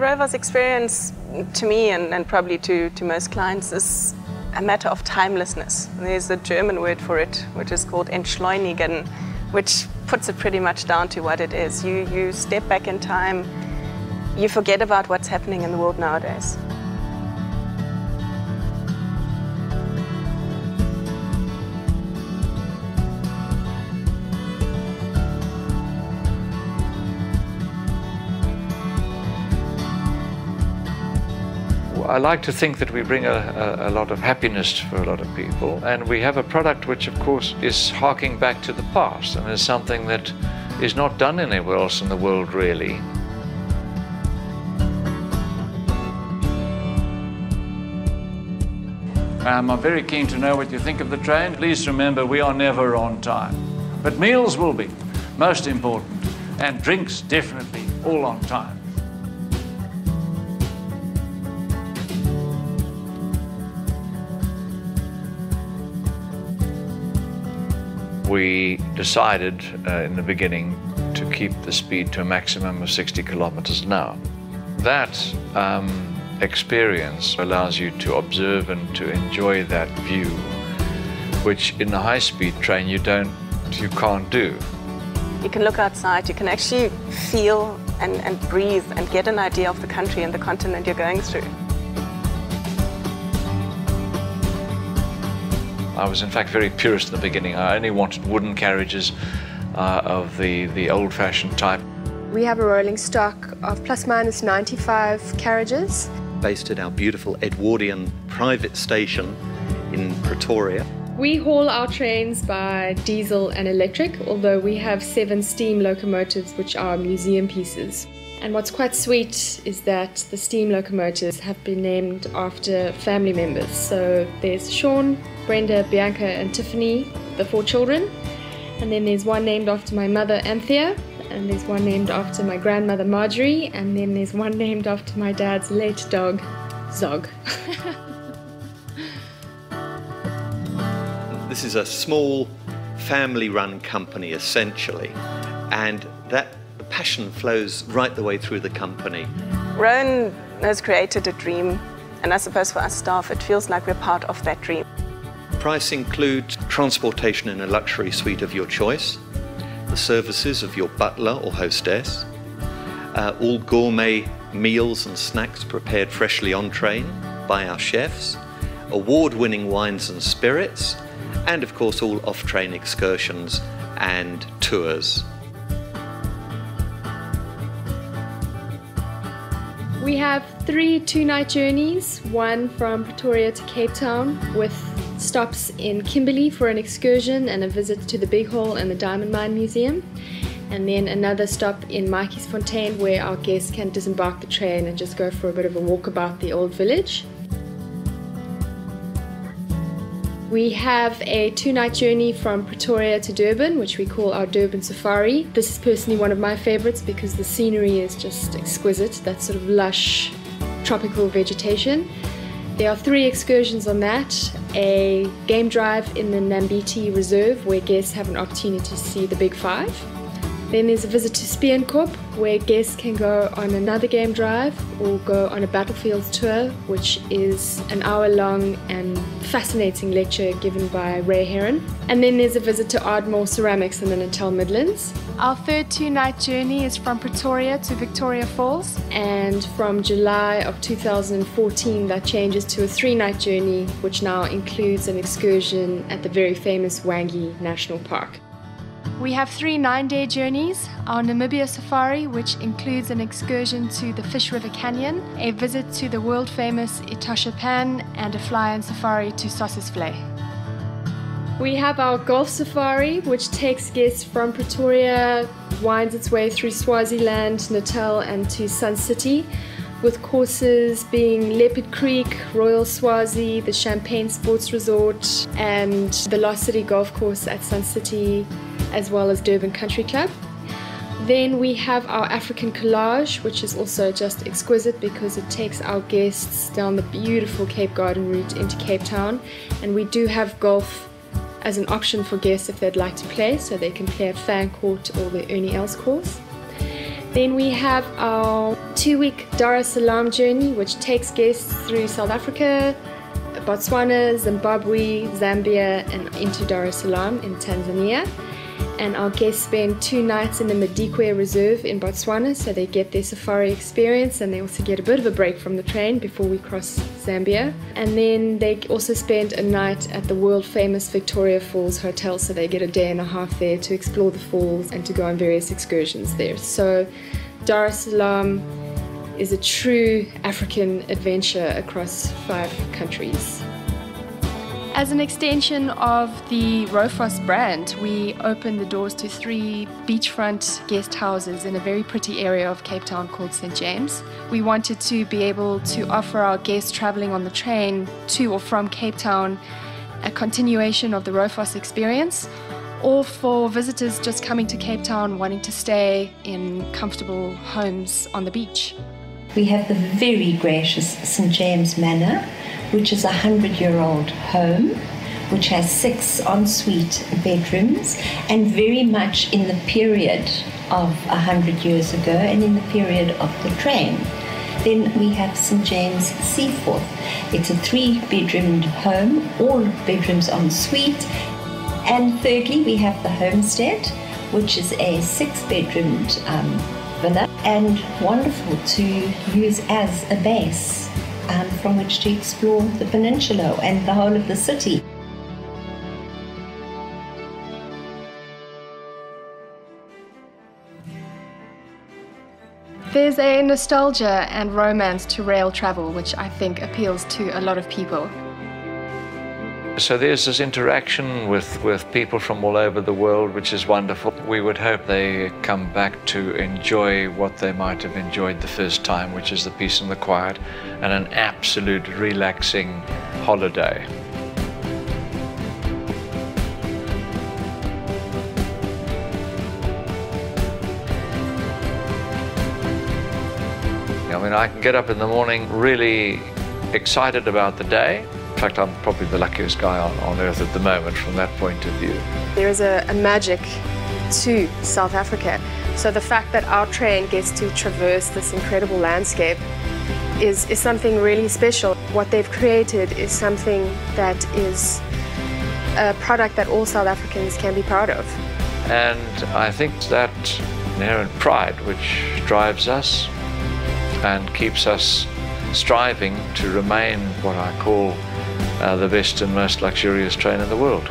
ROVOS experience, to me and probably to most clients, is a matter of timelessness. There's a German word for it, which is called entschleunigen, which puts it pretty much down to what it is. You step back in time, you forget about what's happening in the world nowadays. I like to think that we bring a lot of happiness for a lot of people, and we have a product which of course is harking back to the past and is something that is not done anywhere else in the world really. I'm very keen to know what you think of the train. Please remember, we are never on time, but meals will be most important, and drinks definitely all on time. We decided in the beginning to keep the speed to a maximum of 60 kilometers an hour. That experience allows you to observe and to enjoy that view, which in a high-speed train you can't do. You can look outside, you can actually feel and breathe and get an idea of the country and the continent you're going through. I was in fact very purist in the beginning. I only wanted wooden carriages of the old-fashioned type. We have a rolling stock of plus minus 95 carriages. Based at our beautiful Edwardian private station in Pretoria. We haul our trains by diesel and electric, although we have 7 steam locomotives which are museum pieces. And what's quite sweet is that the steam locomotives have been named after family members. So there's Sean, Brenda, Bianca and Tiffany, the 4 children. And then there's one named after my mother, Anthea. And there's one named after my grandmother, Marjorie. And then there's one named after my dad's late dog, Zog. This is a small family-run company, essentially. And the passion flows right the way through the company. Rowan has created a dream, and I suppose for us staff it feels like we're part of that dream. Price includes transportation in a luxury suite of your choice, the services of your butler or hostess, all gourmet meals and snacks prepared freshly on train by our chefs, award-winning wines and spirits, and of course all off-train excursions and tours. We have 3 two-night journeys, one from Pretoria to Cape Town with stops in Kimberley for an excursion and a visit to the Big Hole and the Diamond Mine Museum, and then another stop in Maatjiesfontein where our guests can disembark the train and just go for a bit of a walk about the old village. We have a 2-night journey from Pretoria to Durban, which we call our Durban Safari. This is personally one of my favorites because the scenery is just exquisite, that sort of lush tropical vegetation. There are 3 excursions on that, a game drive in the Nambiti Reserve where guests have an opportunity to see the Big 5. Then there's a visit to Speenkop where guests can go on another game drive or go on a battlefields tour, which is an hour-long and fascinating lecture given by Ray Heron. And then there's a visit to Ardmore Ceramics in the Natal Midlands. Our 3rd 2-night journey is from Pretoria to Victoria Falls, and from July of 2014 that changes to a 3-night journey, which now includes an excursion at the very famous Wangi National Park. We have 3 9-day journeys, our Namibia Safari, which includes an excursion to the Fish River Canyon, a visit to the world-famous Etosha Pan, and a fly-in safari to Sossusvlei. We have our Golf Safari, which takes guests from Pretoria, winds its way through Swaziland, Natal and to Sun City, with courses being Leopard Creek, Royal Swazi, the Champagne Sports Resort, and the Lost City Golf Course at Sun City, as well as Durban Country Club. Then we have our African Collage, which is also just exquisite because it takes our guests down the beautiful Cape Garden route into Cape Town, and we do have golf as an option for guests if they'd like to play, so they can play at Fan Court or the Ernie Els course. Then we have our 2-week Dar es Salaam journey, which takes guests through South Africa, Botswana, Zimbabwe, Zambia, and into Dar es Salaam in Tanzania. And our guests spend 2 nights in the Madikwe Reserve in Botswana, so they get their safari experience and they also get a bit of a break from the train before we cross Zambia. And then they also spend a night at the world famous Victoria Falls Hotel, so they get a day and a half there to explore the falls and to go on various excursions there. So Dar es Salaam is a true African adventure across 5 countries. As an extension of the ROVOS brand, we opened the doors to 3 beachfront guest houses in a very pretty area of Cape Town called St. James. We wanted to be able to offer our guests traveling on the train to or from Cape Town a continuation of the ROVOS experience, or for visitors just coming to Cape Town wanting to stay in comfortable homes on the beach. We have the very gracious St. James Manor, which is a 100-year-old home, which has 6 ensuite bedrooms, and very much in the period of 100 years ago and in the period of the train. Then we have St. James Seaforth. It's a 3-bedroomed home, all bedrooms ensuite. And thirdly, we have the Homestead, which is a 6-bedroomed villa and wonderful to use as a base from which to explore the peninsula and the whole of the city. There's a nostalgia and romance to rail travel, which I think appeals to a lot of people. So there's this interaction with people from all over the world, which is wonderful. We would hope they come back to enjoy what they might have enjoyed the first time, which is the peace and the quiet, and an absolute relaxing holiday. I mean, I can get up in the morning really excited about the day. In fact, I'm probably the luckiest guy on earth at the moment from that point of view. There is a magic to South Africa. So the fact that our train gets to traverse this incredible landscape is something really special. What they've created is something that is a product that all South Africans can be proud of. And I think that inherent pride which drives us and keeps us striving to remain what I call the best and most luxurious train in the world.